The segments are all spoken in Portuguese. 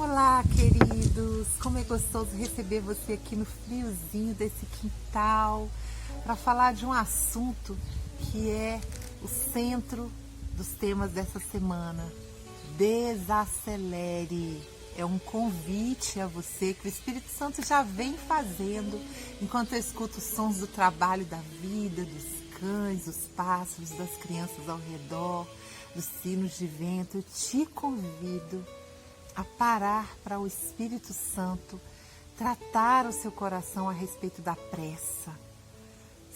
Olá, queridos! Como é gostoso receber você aqui no friozinho desse quintal para falar de um assunto que é o centro dos temas dessa semana. Desacelere! É um convite a você que o Espírito Santo já vem fazendo enquanto eu escuto os sons do trabalho, da vida, dos cães, dos pássaros, das crianças ao redor, dos sinos de vento. Eu te convido a parar para o Espírito Santo tratar o seu coração a respeito da pressa.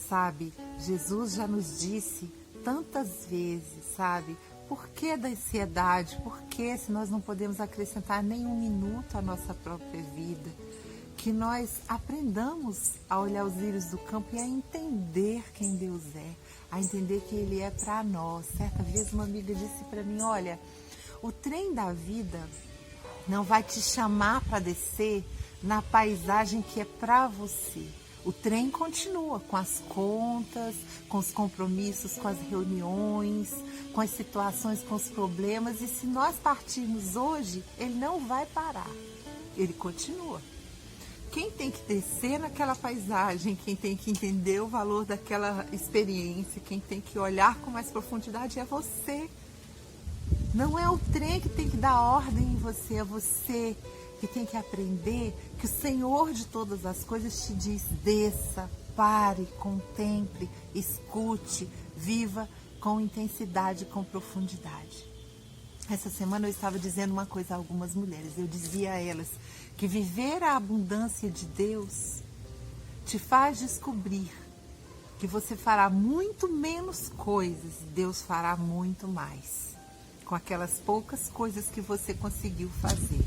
Sabe, Jesus já nos disse tantas vezes, sabe, por que da ansiedade? Por que se nós não podemos acrescentar nem um minuto à nossa própria vida? Que nós aprendamos a olhar os lírios do campo e a entender quem Deus é, a entender que Ele é para nós. Certa vez uma amiga disse para mim, olha, o trem da vida não vai te chamar para descer na paisagem que é para você. O trem continua com as contas, com os compromissos, com as reuniões, com as situações, com os problemas. E se nós partirmos hoje, ele não vai parar. Ele continua. Quem tem que descer naquela paisagem, quem tem que entender o valor daquela experiência, quem tem que olhar com mais profundidade é você. Não é o trem que tem que dar ordem em você, é você que tem que aprender que o Senhor de todas as coisas te diz: desça, pare, contemple, escute, viva com intensidade, com profundidade. Essa semana eu estava dizendo uma coisa a algumas mulheres. Eu dizia a elas que viver a abundância de Deus te faz descobrir que você fará muito menos coisas, Deus fará muito mais. Com aquelas poucas coisas que você conseguiu fazer.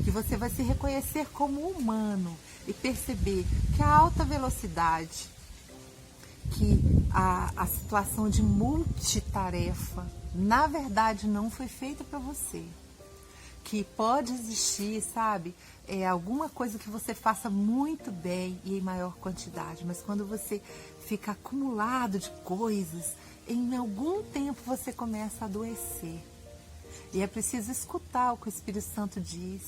Que você vai se reconhecer como humano e perceber que a alta velocidade, que a situação de multitarefa, na verdade não foi feita para você. Que pode existir, sabe, alguma coisa que você faça muito bem e em maior quantidade, mas quando você fica acumulado de coisas, em algum tempo você começa a adoecer. E é preciso escutar o que o Espírito Santo diz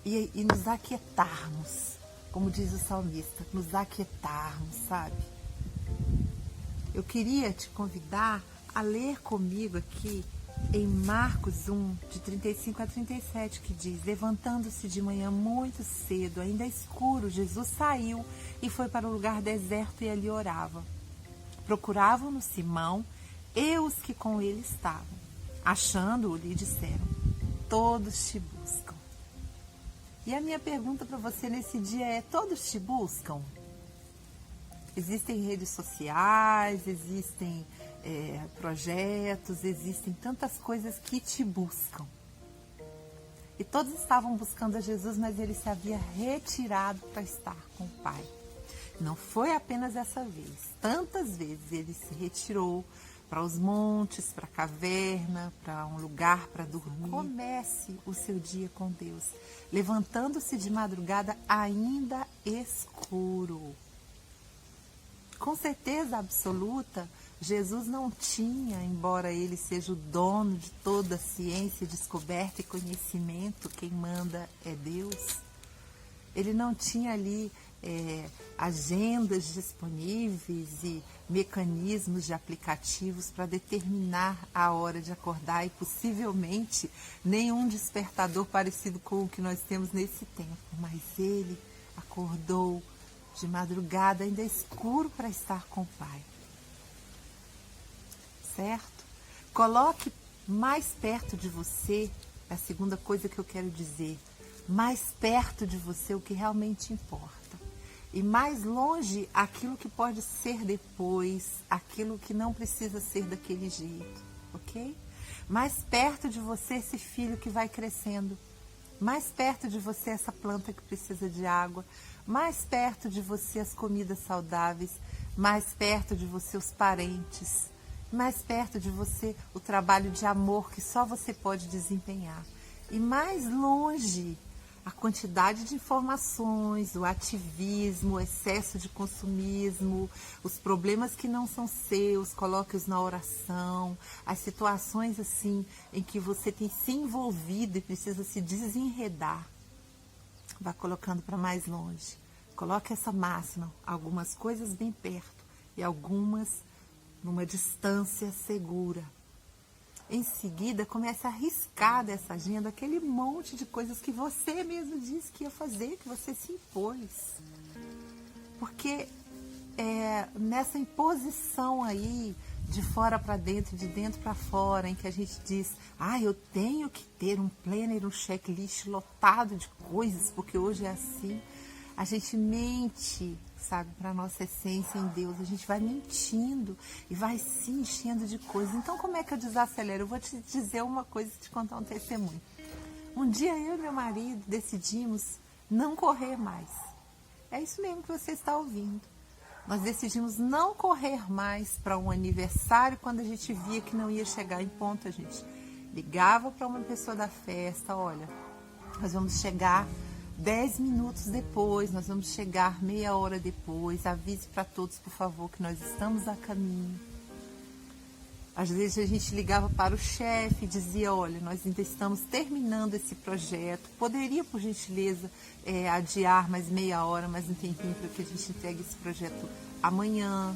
e nos aquietarmos, como diz o salmista, nos aquietarmos, sabe? Eu queria te convidar a ler comigo aqui em Marcos 1, de 35 a 37, que diz: levantando-se de manhã muito cedo, ainda escuro, Jesus saiu e foi para um lugar deserto e ali orava. Procuravam-no Simão e os que com ele estavam. Achando-o, lhe disseram: todos te buscam. E a minha pergunta para você nesse dia é: todos te buscam? Existem redes sociais, existem projetos, existem tantas coisas que te buscam. E todos estavam buscando a Jesus, mas ele se havia retirado para estar com o Pai. Não foi apenas essa vez. Tantas vezes ele se retirou para os montes, para a caverna, para um lugar para dormir. Comece o seu dia com Deus, levantando-se de madrugada ainda escuro. Com certeza absoluta, Jesus não tinha, embora ele seja o dono de toda a ciência, descoberta e conhecimento, quem manda é Deus. Ele não tinha ali agendas disponíveis e mecanismos de aplicativos para determinar a hora de acordar e possivelmente nenhum despertador parecido com o que nós temos nesse tempo. Mas ele acordou de madrugada, ainda escuro, para estar com o Pai. Certo? Coloque mais perto de você, é a segunda coisa que eu quero dizer, mais perto de você o que realmente importa. E mais longe aquilo que pode ser depois, aquilo que não precisa ser daquele jeito, ok? Mais perto de você esse filho que vai crescendo, mais perto de você essa planta que precisa de água, mais perto de você as comidas saudáveis, mais perto de você os parentes, mais perto de você o trabalho de amor que só você pode desempenhar. E mais longe A quantidade de informações, o ativismo, o excesso de consumismo, os problemas que não são seus, coloque-os na oração, as situações assim em que você tem se envolvido e precisa se desenredar, vá colocando para mais longe. Coloque essa máxima, algumas coisas bem perto e algumas numa distância segura. Em seguida, comece a riscar dessa agenda aquele monte de coisas que você mesmo disse que ia fazer, que você se impôs. Porque nessa imposição aí, de fora para dentro, de dentro para fora, em que a gente diz, eu tenho que ter um planner, um checklist lotado de coisas, porque hoje é assim. A gente mente, sabe, para a nossa essência em Deus. A gente vai mentindo e vai se enchendo de coisas. Então, como é que eu desacelero? Eu vou te dizer uma coisa e te contar um testemunho. Um dia eu e meu marido decidimos não correr mais. É isso mesmo que você está ouvindo. Nós decidimos não correr mais para um aniversário quando a gente via que não ia chegar em ponto. A gente ligava para uma pessoa da festa, olha, nós vamos chegar 10 minutos depois, nós vamos chegar meia hora depois, avise para todos, por favor, que nós estamos a caminho. Às vezes a gente ligava para o chefe e dizia, olha, nós ainda estamos terminando esse projeto, poderia, por gentileza, adiar mais meia hora, mais um tempinho para que a gente entregue esse projeto amanhã.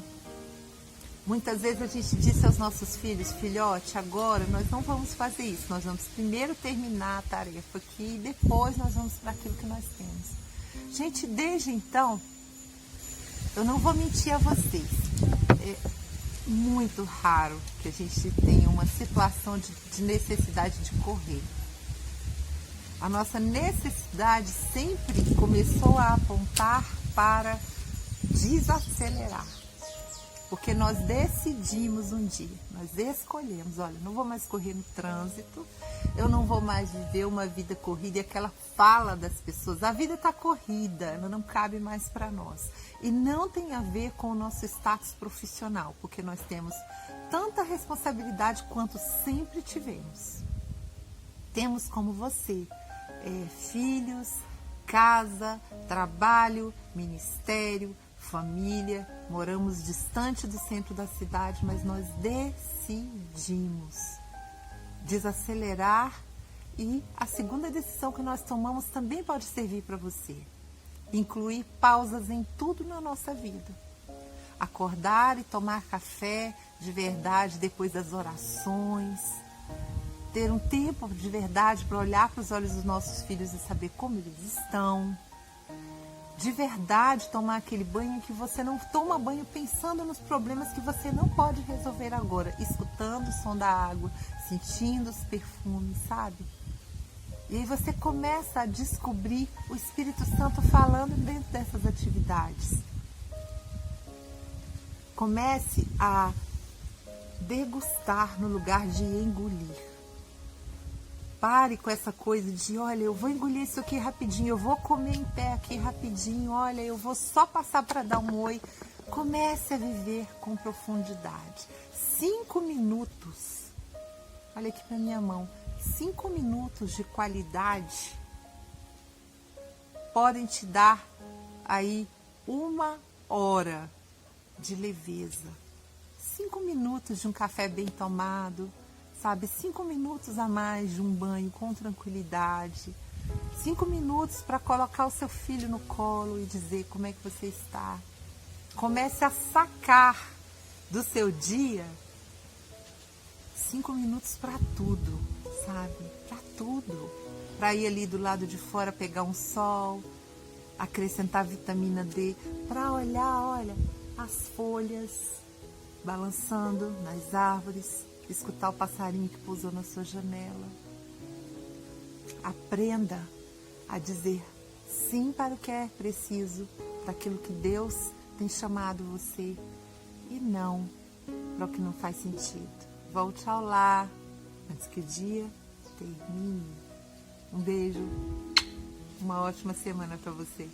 Muitas vezes a gente disse aos nossos filhos, filhote, agora nós não vamos fazer isso, nós vamos primeiro terminar a tarefa aqui e depois nós vamos para aquilo que nós temos. Gente, desde então, eu não vou mentir a vocês, é muito raro que a gente tenha uma situação de necessidade de correr. A nossa necessidade sempre começou a apontar para desacelerar. Porque nós decidimos um dia, nós escolhemos, olha, não vou mais correr no trânsito, eu não vou mais viver uma vida corrida, e aquela fala das pessoas, a vida está corrida, ela não cabe mais para nós. E não tem a ver com o nosso status profissional, porque nós temos tanta responsabilidade quanto sempre tivemos. Temos como você, filhos, casa, trabalho, ministério, família, moramos distante do centro da cidade, mas nós decidimos desacelerar e a segunda decisão que nós tomamos também pode servir para você. Incluir pausas em tudo na nossa vida. Acordar e tomar café de verdade depois das orações. Ter um tempo de verdade para olhar para os olhos dos nossos filhos e saber como eles estão. De verdade tomar aquele banho que você não toma banho pensando nos problemas que você não pode resolver agora, escutando o som da água, sentindo os perfumes, sabe? E aí você começa a descobrir o Espírito Santo falando dentro dessas atividades. Comece a degustar no lugar de engolir. Pare com essa coisa de, olha, eu vou engolir isso aqui rapidinho, eu vou comer em pé aqui rapidinho, olha, eu vou só passar para dar um oi. Comece a viver com profundidade. 5 minutos, olha aqui para minha mão, 5 minutos de qualidade podem te dar aí 1 hora de leveza. 5 minutos de um café bem tomado, sabe, 5 minutos a mais de um banho com tranquilidade, 5 minutos para colocar o seu filho no colo e dizer como é que você está. Comece a sacar do seu dia 5 minutos para tudo, sabe, para tudo. Para ir ali do lado de fora pegar um sol, acrescentar vitamina D, para olhar, olha, as folhas balançando nas árvores, escutar o passarinho que pousou na sua janela. Aprenda a dizer sim para o que é preciso, para aquilo que Deus tem chamado você, e não para o que não faz sentido. Volte ao lar antes que o dia termine. Um beijo, uma ótima semana para você.